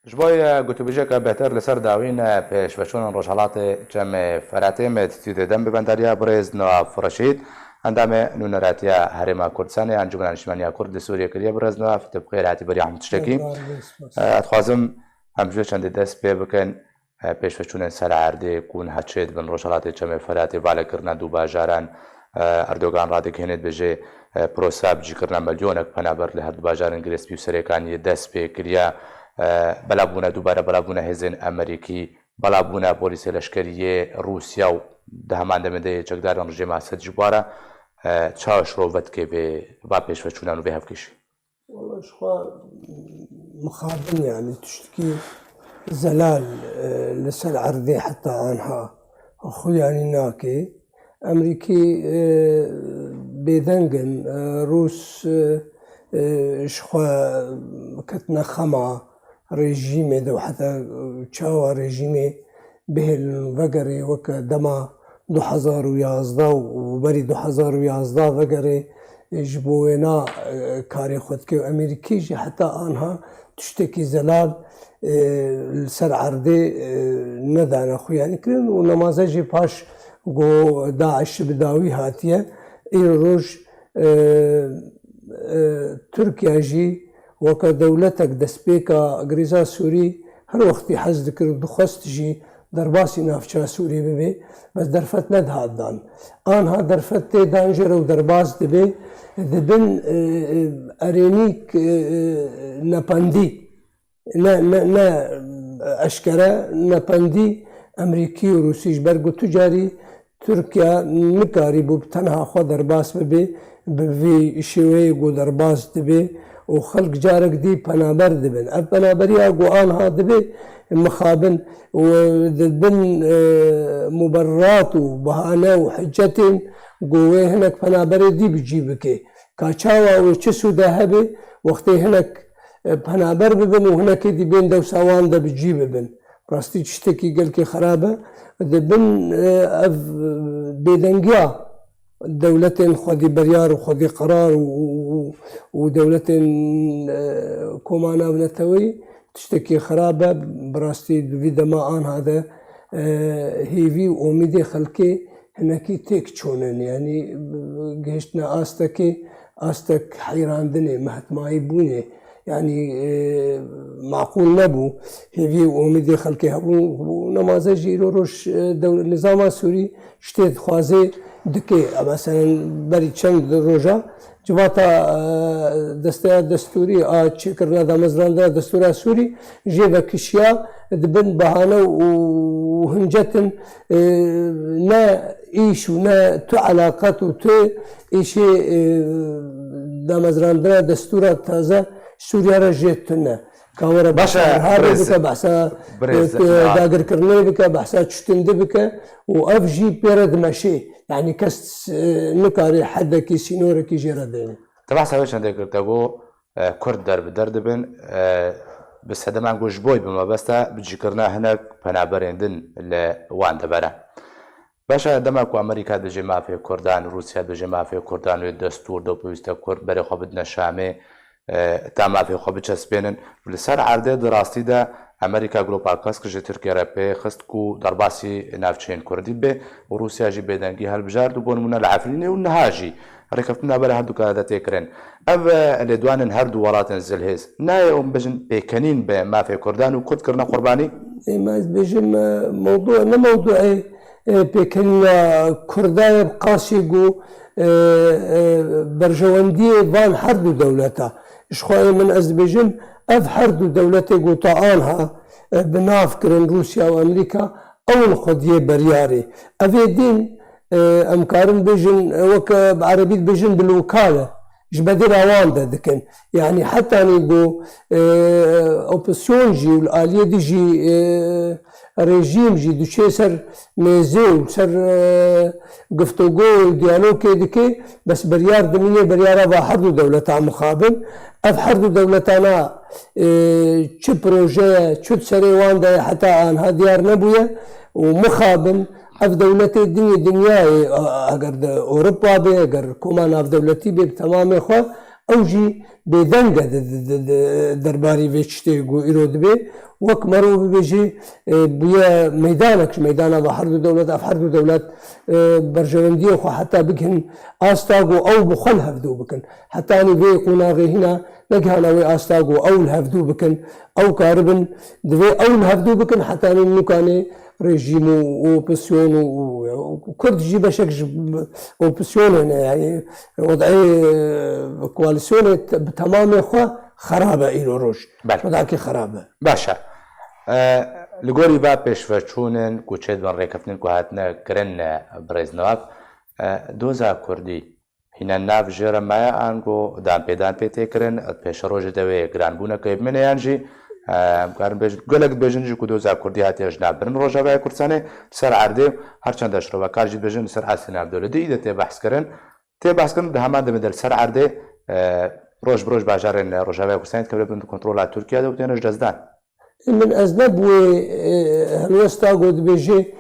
شوية قلت بيجيك بهتر لسر داوين پیش بچون رجالات جمع فراتي متتيد دم ببندريا بريز نواف رشيد عندما نونراتيا هرما كردستاني انجمن انشمانيا كرد سوريا كليا بريز نواف تبقي راتي بري عم تشتكي اتخوازم همجوه چند دست پی بکن پیش بچون سر عرضی کون هچید بن رجالات جمع فراتي بالا کرنا دو باجاران اردوغان را دکهنید بجه پروسا بجی کرنا ملیونک پنابر لهر دو باجاران گرسپی و سریکانی دست پی کلیا بەلابوونە دووبارە بەلابوونە هێزن ئەمریکی بەلابوونە پۆلیسی لەشکریە رووسیا و دەهمان دەمەدەیە چەکداران ڕژێما سەرجی بوارە چاوەش ڕۆڤەتکێ بێ با پێشوەچوونان و بێ هەفکەشی والله مخابن يعني تشتكي زلال لسر عرضي حتى عنها أخو يعني ناكي أمريكي بيدنجن روس شخوا كتنا خما رژیم دو حتی چاوا رژیمی به وگری وک دما 2011 و بری 2011 وگری جبوینا کاری خود که امریکی جی حتی آنها تشتکی زلال سر عرضه ندانه خو یعنی کرن و نمازه جی پاش گو داعش بداوی هاتیه این روش تركيا جي وك دولتك دسبيكا غريزا سوري هر وقت حز ذكر دخست جي درباسي نافشا سوري ببي بس درفت ند هادان آنها درفت دانجر و درباس دبي دبن ارينيك نپندي نا اشكرا نپندي امريكي و روسيش برگو تجاري تركيا نكاري بو بتنها خو درباس ببي بفي شوي قو درباس دبي وخلق جارك دي بنابر دبن البنابريا قو آنها دبي مخابن ودبن مبررات وبهانة وحجتين قوي هناك بنابري دي بجيبك كاشاوا وچسو دهبي وقتي هناك بنابر ببن وهناك دي بين دو سوان دا بجيب ببن راستي تشتكي قلكي خرابة دبن بيدنقيا دولتين خذي بريار وخذي قرار ودولتين كومانا بنتوي تشتكي خرابة براستي في دماء هذا هيفي وميدي خلكي هناكي تيك تشونن يعني قهشتنا آستك حيران دني مهت ما يبوني يعني معقول نبو هيفي وميدي خلكي هبو نمازج يروش النظام السوري شتيت خوازي دكي مثلا بري چند روجا جواتا دستوري تشكرنا دا مزران دا دستوري سوري جيبا كشيا دبن بهانا وهنجتن نا ايش ونا تو علاقات وتو ايشي دا مزران دا دستورة تازة سوريا رجيتنا كاميرا باشا هاري بك بحثا داقر كرني بك بحثا تشتند بك وافجي بيرد ماشي يعني كست نكاري حدكي سينوركي جيرادين تبع سويش عندك قلتو كرد در بدردبن بس هذا ما نقول جبوي بما بستا بتجيكرنا هناك بنابرين دن لوان دبره باشا دمك امريكا دجما في كردان روسيا دجما في كردان والدستور دو بيست كرد بري خو بدنا شامي تما في خو بچسبينن لسر عرضه دراستي ده امريكا جلوبال كاسك جي تركيا رابي خستكو درباسي نافچين كردي به وروسيا جي بيدنگي هالبجار دو بون من العفريني والنهاجي ركفتنا بلا هدو كذا تكرن اف الادوان هردو ولاتن زلهز نايوم بجن بكنين بما في كردان وكرد كرنا قرباني ما بجن موضوع ما موضوع بكن كرداي بقاسيقو برجواندي فان حردو دولتا اشخوي من ازبيجن اف حردو دولتي قطعانها بنافكرن روسيا وامريكا اول خديه برياري افي دين امكارن بيجن وك بعربي بيجن بالوكاله جبدي راواندا دكن يعني حتى نيجو اوبسيون جي والاليه دي جي ريجيم جي دوشي سر ميزو سر قفتوغو ديالوج ديكي بس بريار دمية بريارة بحردو دولة مخابن اف حردو دولتانا چه بروجه چه سريواندا حتى انها ديار نبويا ومخابن اف دولتي الدنيا دنياي اگر اوروبا به اگر كمان اف دولتي به تمام خو او جي بێدەنگە دەرباری vê tiştê got îro dibe wek merov bibêjê bûye meydanek ji meydana ve her du dewlet ev her du dewlet berjewendiyê xwe heta bikin astag û ew bi xwe hevdû bikin heta nî vê qonaxê hîna negihana wê astag û ew hevdû bikin ew karibin divê ew hevdû bikin heta nî nûkanê rejim û opsyon û Kurd jî beşek ji opsiyonê ne yani wedeyê koalisyonê bi temamê xwe xerab e îro roj wedakî xerab e baş e li gorî ba pêşveçûnên ku çêdibin rêkeftinên ku hatine kirin birêznivak doza Kurdî hîne nav ji remaye an got danpêdan pê tê kirin pêşa rojê de wê giranbûneke min yan jî karin bêjin gelek dibêjin jî ku doza Kurdî hatiye ji navbirin Rojavayê Kurdistanê ser erdê herçend eşrovekar jî dibêjin ser Asî Navdewletî î de tê behs kirin di heman demê de li ser erdê roj bi roj bajarên Rojavayê Kurdistanê dikeve bin kontrola Tirkiye de û têne ji destdan min ez nebûyê helwesta got dibêjê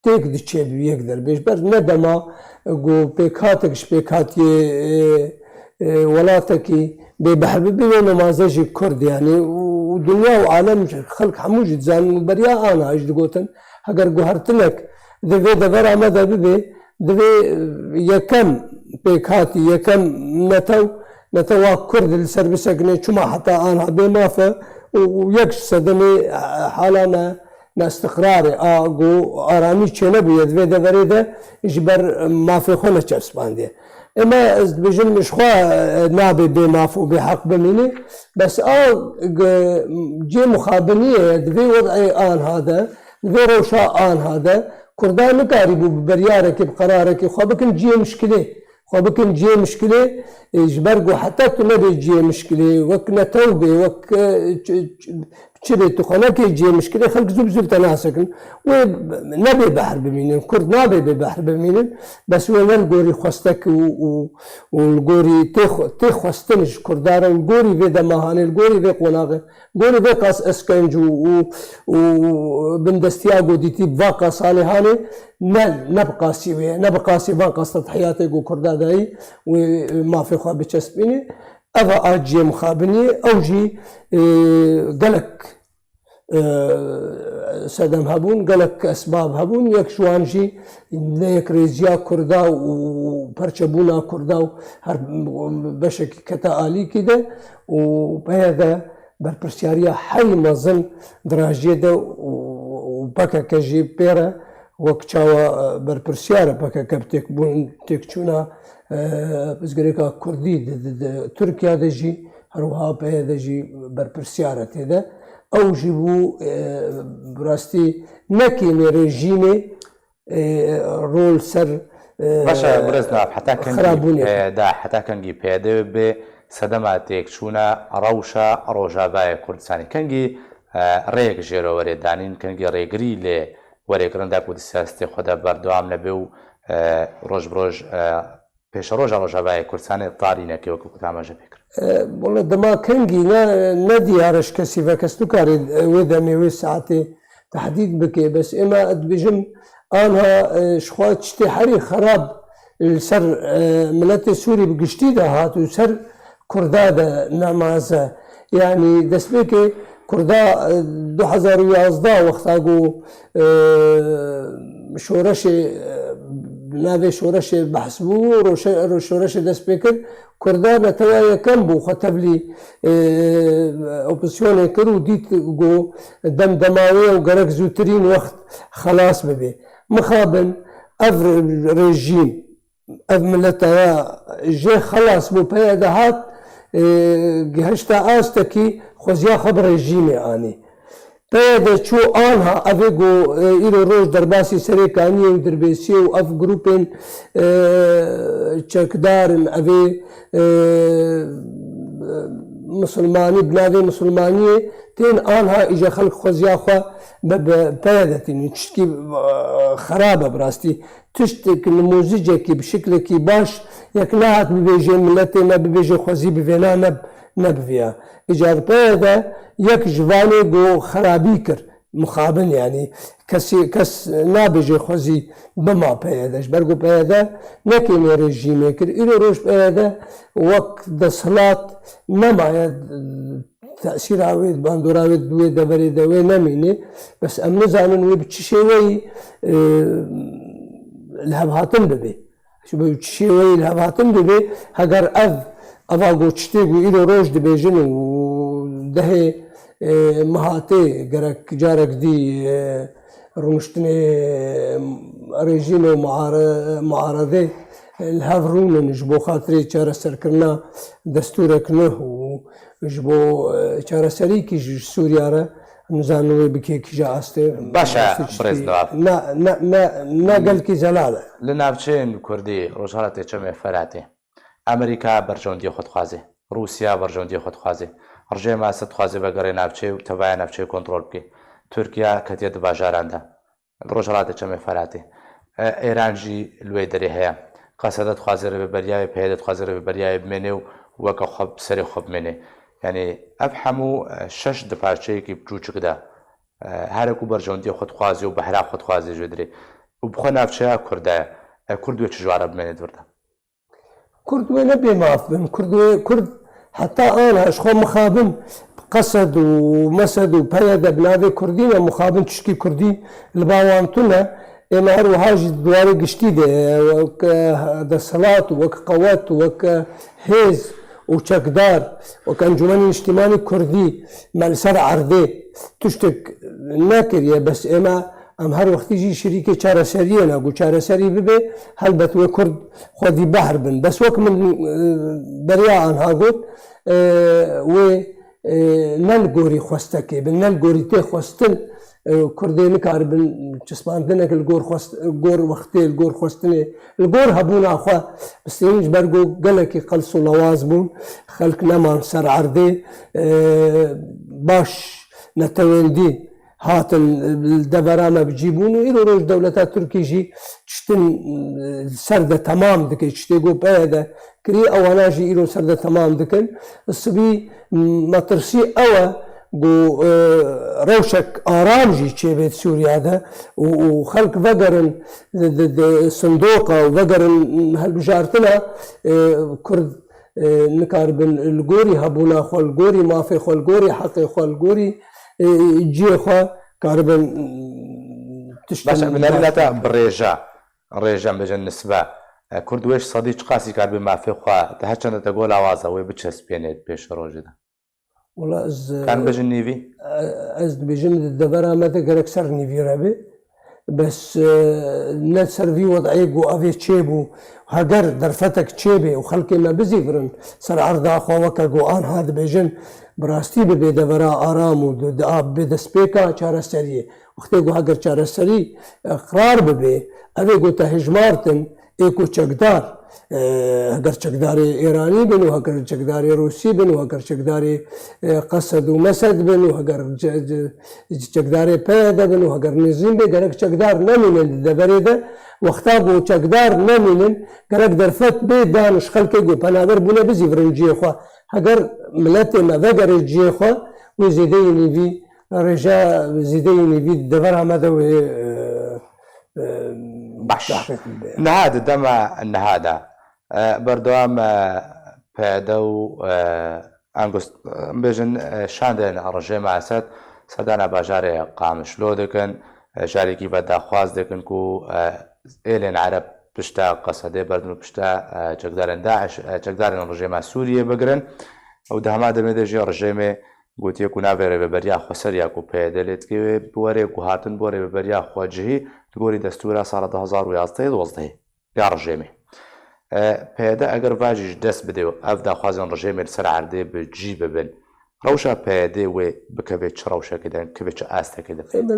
têk diçe bi yek derbêj ber ne dema got pêkhatek ji pêkhatiye welatekî bêbehr bibe wê nemaze jî Kurd yani û dunya û alem xelk hemû jî dizanin beriya ana ji digotin heger guhertinek di vê devera me de bibe divê yekem pêkhatî yekem netewa Kurd li ser bisekine çima heta anha bê mafe û yek ji sedemê hala ne istiqrarê a got aramî çênebûye di vê deverê de ji ber mafê xwe neçepspandiye Ema ez dibêjim ji xwe nabe bê maf û bê heq bimîne bes a cê mixabiniyê divê wedeyê anha de divê rewşa anha de Kurdan nikarîbû bi beryarekê bi qerarekê xwe bikin ciyê mişkilê xwe bikin ciyê mişkilê ji ber got heta tu nebê ciyê mişkilê wek netew bê wek çi bê tu xwe nekê ciyê mişkilê xelk zû bi zû te nasekin wê nebê behr bimînin Kurd nabe bê behr bimînin bes wê ne li gorî xwestek û li gorî tê xwestin ji Kurdan re li gorî vê demahanê li gorî vê qonaxê gorî vê qas eskenc û bindestiya godîtî va qasalê hanê ne bi qasî wê ne bi qasî van qas tetihiyatê got Kurda dayî wê mafê xwe biçespînî ev a ciyê mixabiniyê ew jî gelek sedem hebûn gelek esbab hebûn yek ji wan jî yek rêziya Kurda û perçebûna Kurda û her beşekî kete alîkî de û peye de berpirsyariya heyî mezin dirajiyê de û pekeke jî pêre wek çawa berpirsiyar e pekeke bi têkçûna pizgirêka Kurdî Tirkiye de jî her wiha peye de jî berpirsiyar e tê de ew jî bû bi rastî nekîne rejîmê rol ser Başa birêznav heta kengî pêdê bê sedema têkçûna rewşa Rojavayê Kurdistanê kengî rêk jêro werê danîn kengî rêgirî lê werêkirin da ku di siyasetê xwe de berdewam nebe û roj bi roj pêşa roja Rojavayê Kurdistanê tarînekê wekî ku temaje pêkir Wala dema kengî ne diyar ji kesî vekes tu karî wê demê wê saetê tehdîd bike bes êma dibêjim anha ji xwe tiştê herî xerab li ser miletê Sûrî bi giştî de hat û ser Kurda de nemaze yani destpêkê Kurda 2011 wexta got şoreşê navê şoreşê behs bû şoreşê dest pê kir Kurda netewa yekem bû xwe tevlî opsiyonê kir û dît got demdemawê û gerek zûtirîn wext xelas bibe mixabin ev rejîm ev milletaya jê xelas bû peye de hat gihişta astekî xweziya xwe bi rejîmê anî peye de çû anha evê got îro roj derbasî serêkaniyê û dirbêsiyê û ev grûpên çekdarin evê musulmanî bi navê musulmaniyê tên anha îje xelk xweziya xwe peye de tînin tiştkî xerab e bi rastî tiştek nimûzicekî bi şeklekî baş yek nehat bibêje milletê me bibêje xwezî bi vêna nebiviya îcar peye de yek ji vanê got xerabî kir مخابن يعني كس نابجي خوزي بما بيادش برقو بيادا نكين رجيمي كر إلو روش بيادا وقت دصلات نما تأثير عويد باندور عويد دوي دبري دوي نميني بس أمن زانن وي بتشيوي الهبهاتن ببي شو بتشيوي الهبهاتن ببي هجر أفاقو تشتيقو إلو روش دبيجن ودهي مهاتي جرك جارك دي رمشتني ريجيم معارضة الهافرون نجبو خاطري شارع سركرنا دستورك نه وجبو شارع سريكي سوريا را نزانوي بكي كجا أستي باشا بريز نواف نا قال كي زلالة لنافچين كردي روجهالة چم فراتي أمريكا برجوندي خود خوازي روسيا برجوندي خود خوازي رجع ما ست خوازي بقري نافچي وتبايا نافچي كنترول بكي تركيا كتيد باجاراندا روجهالة چم فراتي إيران جي لوي دري هيا قصدت خوازر ببرياي بهدت خوازر ببرياي بمني وكا خب سري خب مني يعني أفهموا شش دبارچه كي بجوچ كده هركو برجوندي خود خوازي وبحرا خود خوازي جدري وبخو نافچه كرده كردوي چجواره بمني درده كردوي نبي معفن كرد حتى أنا أشخو مخابن قصد ومسد وبيادة بنادي كردين مخابن تشكي كردي الباوانتنا إما هرو هاجي دواري قشتيدة وك دصلات وك قوات وك هيز وشكدار وكأنجمن اجتماعي كردي مالسر عرضي تشتك ناكر يا بس إما أم هر وقت يجي شركة شارع سرية ناقو شارع سري ببي هلبت وكرد خذي بحر بن بس وك من بريا عن هاقوت و نلقوري خوستكي بن نلقوري تي خوستن كردين كاربن جسماندنك الجور وقتي الجور خوستني الجور هبونا أخوا بس ينج برجو قالك يقلصوا لوازمون خلق نمان سر عرضي باش نتويندي هاتن الدبرامة بجيبونه إلى روج دولتات تركيجي تشتن سردة تمام دكي تشتيقو بهذا كري أو ناجي إلى سردة تمام دكن الصبي مطرسي أو جو روشك آرامجي تشيبت سوريا هذا وخلق فقرن صندوقة وفقرن هالبجارتنا كرد نكاربن الجوري هبونا خو الجوري ما في خو الجوري حقي خو الجوري جي خو كاربن بس من الرياضة بالرجاء بجن نسبة كرد ويش صديق قاسي كاربن ما في خو تهجن تقول عوازة ويبتشس بينات بيش روجدا والله كان بجن نيفي بجن الدبرة ما تقرأ كسر نيفي ربي بس نسر في وضعي جو أبي تشيبو هجر درفتك تشيبي وخلقي ما بزيفرن صار عرض أخو وكا جو آن هذا بجن براستي ببي دبرة آرام وداب بدسبيكا شارع سري وقتي جو هجر شارع سري قرار ببي أبي جو تهجمارتن إيكو چقدار هجر چقداري إيراني بن وهجر چقداري روسي بن وهجر چقداري قصد ومسد بن وهجر چقداري بيدا بن وهجر نزيم بن قرق چقدار نمينن دبريده واختابو چقدار نمينن قرق درفت بي دانش خلقي جو پنادر بنا بزي فرنجي خوا هجر ملتي ما ذكر الجي خوا وزيديني في رجاء زيديني في دبر هذا باش نهاد دما النهاده بردوام بادو انغوست بجن شاندن رجيم اسد سدانا باجاري قامش لو دكن شاركي بدا خواز دكن كو إيلين عرب بشتا قصدي بردن بشتا جقدارن داعش جقدارن رجيم سوريا بقرن او دهما دمدجي رجيم قلت يكون نافير ببريا خسريا كو بيدلت كي بوري كو هاتن بوري ببريا خواجهي تقولي دستورة صار 2011 12 يا رجيمي بيدا اگر واجج دست بديو افدا خوازن رجيمي سر عردي بجي ببن روشا بيدي و بكبيتش روشا كده كبيتش استا كده ايضا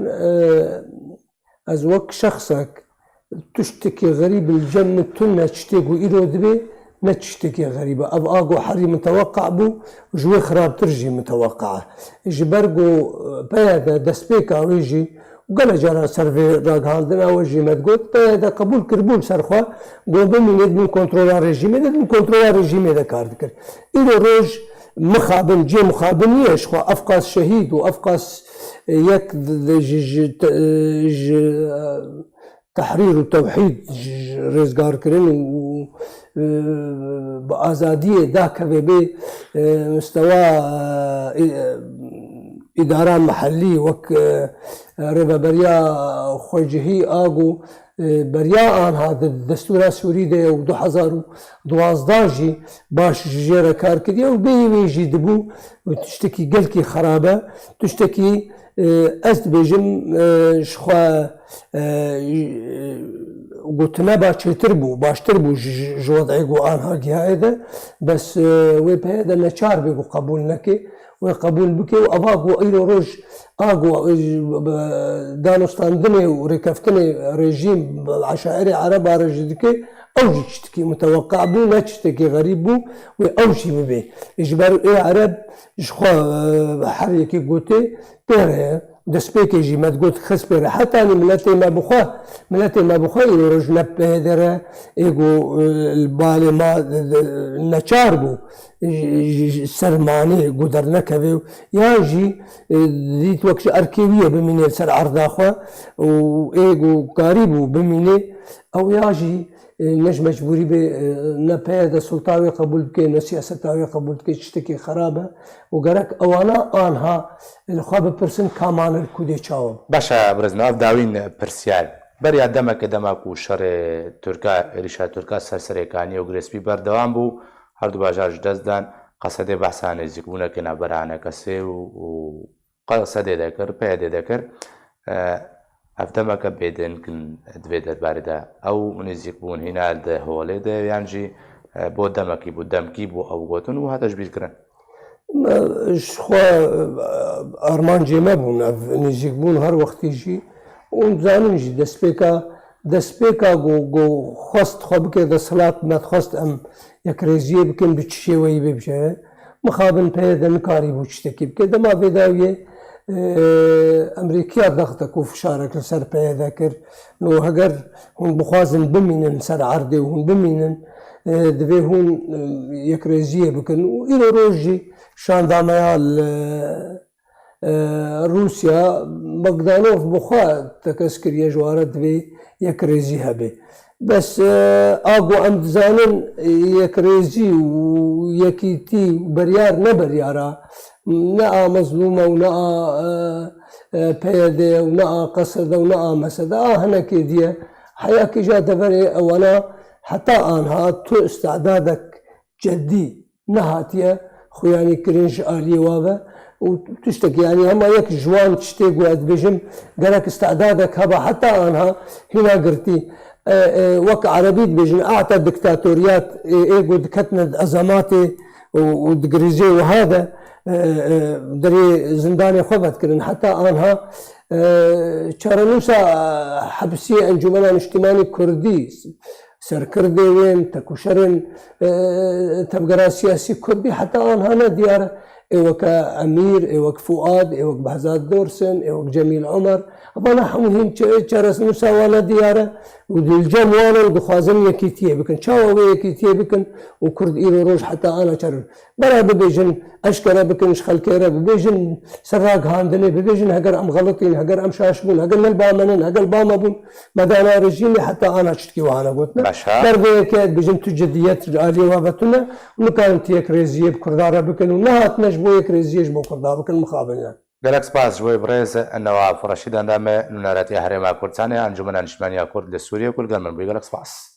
ازوك شخصك تشتكي غريب الجنة تلنا تشتكي إيرو دبي ما تشتكي غريبة أبقى حري متوقع بو وجوي خراب ترجي متوقعة يجي برقو بيدا دسبيكا ويجي وقال جرى سرفي راق هالدنا وجي ما تقول بيدا قبول كربول سرخوا قوبل من يد من كنترول ريجيمي يد من كنترول ريجيمي دا كار ذكر إيرو روج مخابن جي مخابن يشخوا أفقاس شهيد وأفقاس يك تحرير وتوحيد رزقار كرين بآزادية ذاك بمستوى إدارة محلية وك ربا بريا خوجهي آغو بريا آن هذا الدستور السوري ده و 2012 باش جيرا كار كديا و بيجي دبو وتشتكي قلكي خرابة تشتكي أست بيجم شخوا قلت نبا تربو باش تربو جوضعي قو آن هاقي هايدا بس ويب هذا نشار بيقو قبول نكي وقبول بكي وأباقو إيرو روج آقو دانستاندني وركفتني ريجيم عشائري عربة رجدكي أوجي تشتكي متوقع بو لا تشتكي غريب بو وأوجي ببي إجبار إيه عرب إشخوا حريكي قوتي تيري دسبيك يجي ما تقول خس بيرا حتى أنا ملاتي ما بخوا إلو رجنا بهدرة إيقو البالي ما نشار بو سرماني قدرنا كذا ياجي ذيت وقت أركيبية بميني سر عرض أخوا وإيجو قريبو بميني أو ياجي نج مجبوري بنبهذا سلطاوي قبول بكي نسياستاوي قبول بكي تشتكي خرابة وقرك أوانا آنها الخواب برسن كامان الكودي تشاوب باشا برزناف داوين برسيال بريا دمك دمك وشر تركا ريشا تركا سرسريكاني وغريسبي بردوام بو هردو باجاج دزدان قصدي بحثان يزيكونا كنا برانا كسي وقصدي ذكر بيدي ذكر أفدمك بيدن كن دويدر بارده أو نزيك بون هنا ده هولي ده يعني بو دمكي بو دمكي بو أو قوتن وهذا جبيل كرن شخوا أرمان جيما بون نزيك بون هر وقت يجي ونزانون جي دسبيكا جو خواست خواب که دسلات ما خواست ام یک رزیه بکن بچشی وی ببشه مخابن پیدا نکاری بوچتکی بکن دما بداویه امریکا ضغطك وفشارك لسر پیدا کر نو هگر هون بخوازن بمینن سر عرضه و هون بمینن دوی هون یک رزیه بکن و ایلو روزی شان دامایال روسيا بغدانوف بخوا تكسكر جوارة دوي يكريزي هبه بس اقو عند زانن يكريزي ويكيتي وبريار نبريارا نا مظلومة ونا بيدي ونا قصد ونا مسد هنا كيديا حياك جا دفري اولا حتى انها تو استعدادك جدي نهاتيا خوياني كرنج آلي وابا وتشتكي يعني هما يك جوان تشتيق وقت بجم قالك استعدادك هبا حتى انها هنا قرتي وك عربيت بجن اعطى دكتاتوريات ايقو دكتنا ازماتي ودقريزي وهذا دري زنداني خبت كرن حتى انها شارنوسا حبسية انجمنا اجتماعي كردي سر كردي وين تكوشرن تبقى سياسي كردي حتى انها ديار ايوك امير ايوك فؤاد ايوك بهزاد دورسن ايوك جميل عمر ابانا حموهين چرس نوسا وانا دياره ودلجم وانا دخوازن يكيتيه بكن شاوه يكيتيه بكن وكرد ايرو روج حتى انا چرن برا ببيجن اشكره بكن شخلكيره ببيجن سراق هاندني ببيجن هقر ام غلطين هقر ام شاشبون هقر نلبامنن هقر بامبون مدانا رجيني حتى انا اشتكي وانا قلتنا بربي كيد بيجن تجديات آلية وابتنا وكانت يك ريزيه بكردارة بكن ونهات نجبو يك ريزيه بو كردارة بكن مخابلنا قالك سباس جوي بريز النواب رشيد اندامه نوناراتي هرما كردستاني انجمن انشمانيا كرد لسوريا كل قال من قالك سباس